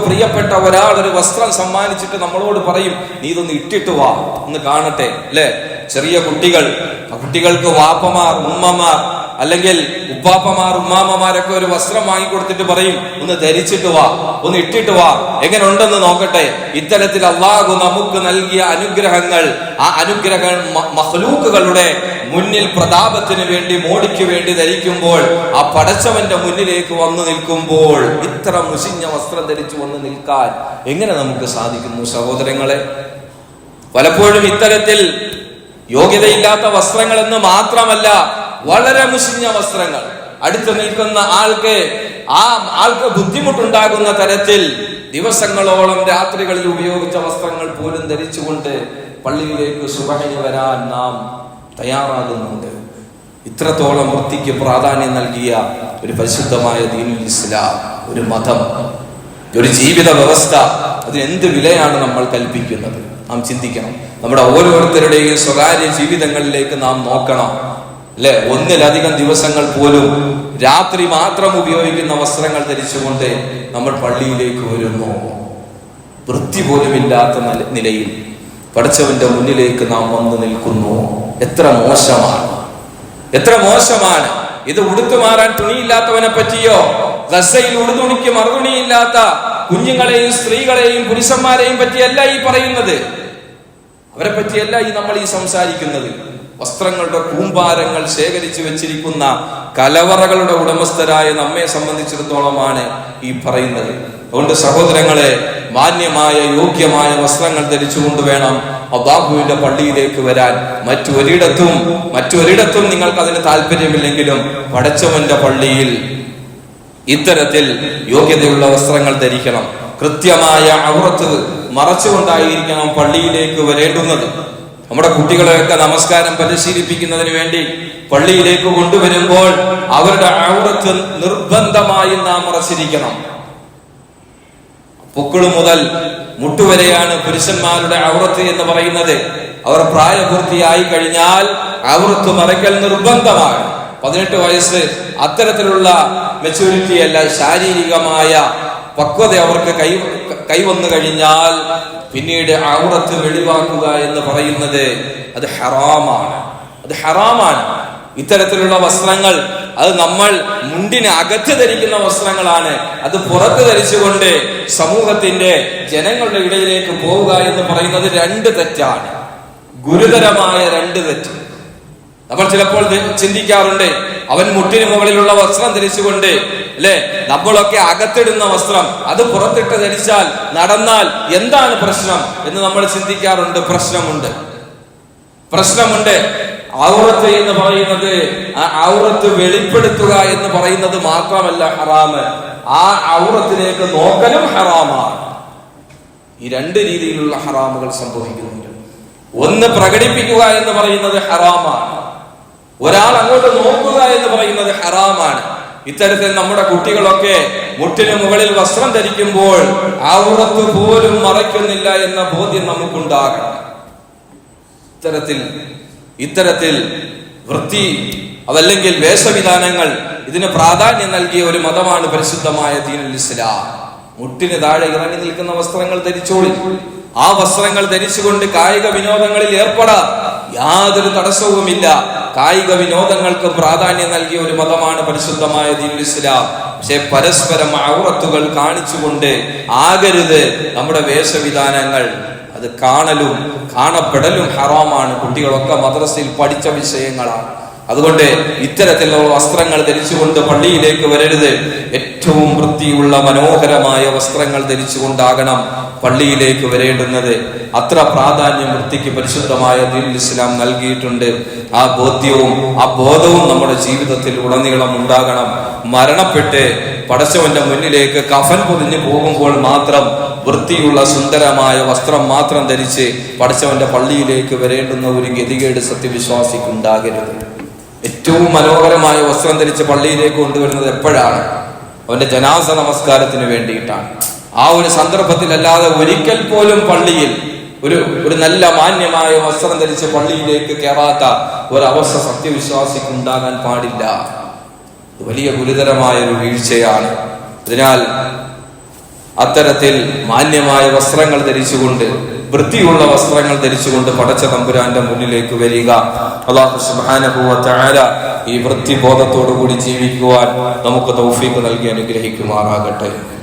പ്രിയപ്പെട്ട ഒരാൾ ഒരു വസ്ത്രം സമ്മാനിച്ചിട്ട് നമ്മളോട് പറയും, നീ ഇതൊന്ന് ഇട്ടിട്ട് വാ, ഒന്ന് കാണട്ടെ, അല്ലെ? ചെറിയ കുട്ടികൾക്ക് വാപ്പമാർ, ഉമ്മമാർ അല്ലെങ്കിൽ ഉപ്പാപ്പമാർ, ഉമ്മാമ്മമാരൊക്കെ ഒരു വസ്ത്രം വാങ്ങിക്കൊടുത്തിട്ട് പറയും, ഒന്ന് ധരിച്ചിട്ട് വാ, ഒന്ന് ഇട്ടിട്ട് വാ, എങ്ങനെ ഉണ്ടെന്ന് നോക്കട്ടെ. ഇത്തരത്തിൽ അല്ലാഹു നമുക്ക് നൽകിയ അനുഗ്രഹങ്ങൾ, ആ അനുഗ്രഹങ്ങൾ മഖ്ലൂക്കുകളുടെ മുന്നിൽ പ്രതാപത്തിന് വേണ്ടി, മോടിക്ക് വേണ്ടി ധരിക്കുമ്പോൾ, ആ പടച്ചവന്റെ മുന്നിലേക്ക് വന്നു നിൽക്കുമ്പോൾ ഇത്ര മുഷിഞ്ഞ വസ്ത്രം ധരിച്ചു വന്ന് നിൽക്കാൻ എങ്ങനെ നമുക്ക് സാധിക്കുന്നു സഹോദരങ്ങളെ? പലപ്പോഴും ഇത്തരത്തിൽ യോഗ്യതയില്ലാത്ത വസ്ത്രങ്ങൾ എന്ന് മാത്രമല്ല, വളരെ മുഷിഞ്ഞ വസ്ത്രങ്ങൾ അടുത്ത് നിൽക്കുന്ന ആൾക്ക് ബുദ്ധിമുട്ടുണ്ടാകുന്ന തരത്തിൽ ദിവസങ്ങളോളം രാത്രികളിൽ ഉപയോഗിച്ച വസ്ത്രങ്ങൾ പോലും ധരിച്ചുകൊണ്ട് പള്ളിയിലേക്ക് സുബഹിന് വരാൻ നാം തയ്യാറാകുന്നുണ്ട്. ഇത്രത്തോളം വൃത്തിക്ക് പ്രാധാന്യം നൽകിയ ഒരു പരിശുദ്ധമായ ദീനുൽ ഇസ്ലാം, ഒരു മതം, ഒരു ജീവിത വ്യവസ്ഥ, അതിന് എന്ത് വിലയാണ് നമ്മൾ കൽപ്പിക്കുന്നത്? നാം ചിന്തിക്കണം. നമ്മുടെ ഓരോരുത്തരുടെയും സ്വകാര്യ ജീവിതങ്ങളിലേക്ക് നാം നോക്കണം, അല്ലെ? ഒന്നിലധികം ദിവസങ്ങൾ പോലും രാത്രി മാത്രം ഉപയോഗിക്കുന്ന വസ്ത്രങ്ങൾ ധരിച്ചുകൊണ്ട് നമ്മൾ പള്ളിയിലേക്ക് വരുന്നു. വൃത്തി പോലും ഇല്ലാത്ത നിലയിൽ പടച്ചവന്റെ മുന്നിലേക്ക് നാം വന്നു നിൽക്കുന്നു. എത്ര മോശമാണ് ഇത്! ഉടുത്തു മാറാൻ തുണിയില്ലാത്തവനെ പറ്റിയോ, ഗസയിൽ ഉടുതുണിക്ക് മറുതുണിയില്ലാത്ത കുഞ്ഞുങ്ങളെയും സ്ത്രീകളെയും പുരുഷന്മാരെയും പറ്റിയല്ല ഈ പറയുന്നത്. അവരെ പറ്റിയല്ല നമ്മൾ ഈ സംസാരിക്കുന്നത്. വസ്ത്രങ്ങളുടെ കൂമ്പാരങ്ങൾ ശേഖരിച്ചു വെച്ചിരിക്കുന്ന കലവറകളുടെ ഉടമസ്ഥരായ നമ്മെ സംബന്ധിച്ചിടത്തോളമാണ് ഈ പറയുന്നത്. അതുകൊണ്ട് സഹോദരങ്ങളെ, മാന്യമായ യോഗ്യമായ വസ്ത്രങ്ങൾ ധരിച്ചുകൊണ്ട് വേണം അല്ലാഹുവിന്റെ പള്ളിയിലേക്ക് വരാൻ. മറ്റൊരിടത്തും നിങ്ങൾക്ക് അതിന് താല്പര്യമില്ലെങ്കിലും പടച്ചവന്റെ പള്ളിയിൽ ഇത്തരത്തിൽ യോഗ്യതയുള്ള വസ്ത്രങ്ങൾ ധരിക്കണം. കൃത്യമായ ഔറത്ത് മറച്ചുകൊണ്ടായിരിക്കണം പള്ളിയിലേക്ക് വരേണ്ടുന്നത്. നമ്മുടെ കുട്ടികളെയൊക്കെ നമസ്കാരം പരിശീലിപ്പിക്കുന്നതിന് വേണ്ടി പള്ളിയിലേക്ക് കൊണ്ടുവരുമ്പോൾ അവരുടെ ഔറത്ത് നിർബന്ധമായി നാം മറച്ചിരിക്കണം. പൊക്കിള് മുതൽ മുട്ടുവരെയാണ് പുരുഷന്മാരുടെ ഔറത്ത് എന്ന് പറയുന്നത്. അവർ പ്രായപൂർത്തിയായി കഴിഞ്ഞാൽ ഔറത്ത് മറയ്ക്കൽ നിർബന്ധമാണ്. 18 വയസ്സ് അത്തരത്തിലുള്ള മെച്യൂരിറ്റി അല്ല, ശാരീരികമായ പക്വത അവർക്ക് കൈവന്നു കഴിഞ്ഞാൽ പിന്നീട് ഔറത്ത് വെളിവാക്കുക എന്ന് പറയുന്നത് അത് ഹറാമാണ്. ഇത്തരത്തിലുള്ള വസ്ത്രങ്ങൾ അത് നമ്മൾ മുണ്ടിന് അകത്ത് ധരിക്കുന്ന വസ്ത്രങ്ങളാണ്. അത് പുറത്ത് ധരിച്ചുകൊണ്ട് സമൂഹത്തിന്റെ ജനങ്ങളുടെ ഇടയിലേക്ക് പോവുക എന്ന് പറയുന്നത് 2 തെറ്റാണ്, ഗുരുതരമായ 2 തെറ്റ്. നമ്മൾ ചിലപ്പോൾ ചിന്തിക്കാറുണ്ട്, അവൻ മുട്ടിന് മുകളിലുള്ള വസ്ത്രം ധരിച്ചുകൊണ്ട്, അല്ലെ, നമ്മളൊക്കെ അകത്തിടുന്ന വസ്ത്രം അത് പുറത്തിട്ട് ധരിച്ചാൽ നടന്നാൽ എന്താണ് പ്രശ്നം എന്ന് നമ്മൾ ചിന്തിക്കാറുണ്ട്. പ്രശ്നമുണ്ട്. ഔറത്ത് എന്ന് പറയുന്നത്, ആ ഔറത്ത് വെളിപ്പെടുത്തുക എന്ന് പറയുന്നത് മാത്രമല്ല ഹറാമ്, ആ ഔറത്തിലേക്ക് നോക്കലും ഹറാമാണ്. ഈ 2 രീതിയിലുള്ള ഹറാമുകൾ സംഭവിക്കുന്നുണ്ട്. ഒന്ന്, പ്രകടിപ്പിക്കുക എന്ന് പറയുന്നത് ഹറാമാണ്. ഒരാൾ അങ്ങോട്ട് നോക്കുക എന്ന് പറയുന്നത് ഹറാമാണ്. ഇത്തരത്തിൽ നമ്മുടെ കുട്ടികളൊക്കെ മുട്ടിന് മുകളിൽ വസ്ത്രം ധരിക്കുമ്പോൾ ഔറത്ത് പോലും മറയ്ക്കുന്നില്ല എന്ന ബോധ്യം നമുക്കുണ്ടാകണം. ഇത്തരത്തിൽ വൃത്തി അതല്ലെങ്കിൽ വേഷവിധാനങ്ങൾ ഇതിന് പ്രാധാന്യം നൽകിയ ഒരു മതമാണ് പരിശുദ്ധമായ ദീനുൽ ഇസ്ലാം. മുട്ടിന് താഴെ ഇറങ്ങി നിൽക്കുന്ന വസ്ത്രങ്ങൾ ധരിച്ചോളി. ആ വസ്ത്രങ്ങൾ ധരിച്ചുകൊണ്ട് കായിക വിനോദങ്ങളിൽ ഏർപ്പെടാം, യാതൊരു തടസ്സവുമില്ല. കായിക വിനോദങ്ങൾക്ക് പ്രാധാന്യം നൽകിയ ഒരു മതമാണ് പരിശുദ്ധമായ ദീനുൽ ഇസ്ലാം. പക്ഷെ പരസ്പരം ഔറത്തുകൾ കാണിച്ചുകൊണ്ട് ആകരുത് നമ്മുടെ വേഷവിധാനങ്ങൾ. അത് കാണലും കാണപ്പെടലും ഹറാമാണ്. കുട്ടികളൊക്കെ മദ്രസയിൽ പഠിച്ച വിഷയങ്ങളാണ്. അതുകൊണ്ട് ഇത്തരത്തിലുള്ള വസ്ത്രങ്ങൾ ധരിച്ചുകൊണ്ട് പള്ളിയിലേക്ക് വരരുത്. ഏറ്റവും വൃത്തിയുള്ള മനോഹരമായ വസ്ത്രങ്ങൾ ധരിച്ചുകൊണ്ടാകണം പള്ളിയിലേക്ക് വരേണ്ടുന്നത്. അത്ര പ്രാധാന്യം വൃത്തിക്ക് പരിശുദ്ധമായ ദീനുൽ ഇസ്ലാം നൽകിയിട്ടുണ്ട്. ആ ബോധവും നമ്മുടെ ജീവിതത്തിൽ ഉടനീളം ഉണ്ടാകണം. മരണപ്പെട്ട് പടച്ചവന്റെ മുന്നിലേക്ക് കഫൻ പൊതിഞ്ഞു പോകുമ്പോൾ മാത്രം വൃത്തിയുള്ള സുന്ദരമായ വസ്ത്രം മാത്രം ധരിച്ച് പടച്ചവന്റെ പള്ളിയിലേക്ക് വരേണ്ടുന്ന ഒരു ഗതികേട് സത്യവിശ്വാസിക്കുണ്ടാകരുത്. ഏറ്റവും മനോഹരമായ വസ്ത്രം ധരിച്ച് പള്ളിയിലേക്ക് കൊണ്ടുവരുന്നത് എപ്പോഴാണ്? അവന്റെ ജനാസ നമസ്കാരത്തിന് വേണ്ടിയിട്ടാണ്. ആ ഒരു സന്ദർഭത്തിലല്ലാതെ ഒരിക്കൽ പോലും പള്ളിയിൽ ഒരു നല്ല മാന്യമായ വസ്ത്രം ധരിച്ച് പള്ളിയിലേക്ക് കയറാത്ത ഒരവസ്ഥ സത്യവിശ്വാസിക്കുണ്ടാകാൻ പാടില്ല. വലിയ ഗുരുതരമായ ഒരു വീഴ്ചയാണ്. അതിനാൽ അത്തരത്തിൽ മാന്യമായ വസ്ത്രങ്ങൾ ധരിച്ചുകൊണ്ട്, വൃത്തിയുള്ള വസ്ത്രങ്ങൾ ധരിച്ചുകൊണ്ട് പടച്ച തമ്പുരാന്റെ മുന്നിലേക്ക് വരിക. അല്ലാഹു സുബ്ഹാനഹു വ തആല ഈ വൃത്തിബോധത്തോടു കൂടി ജീവിക്കുവാൻ നമുക്ക് തൗഫീഖ് നൽകി അനുഗ്രഹിക്കുമാറാകട്ടെ.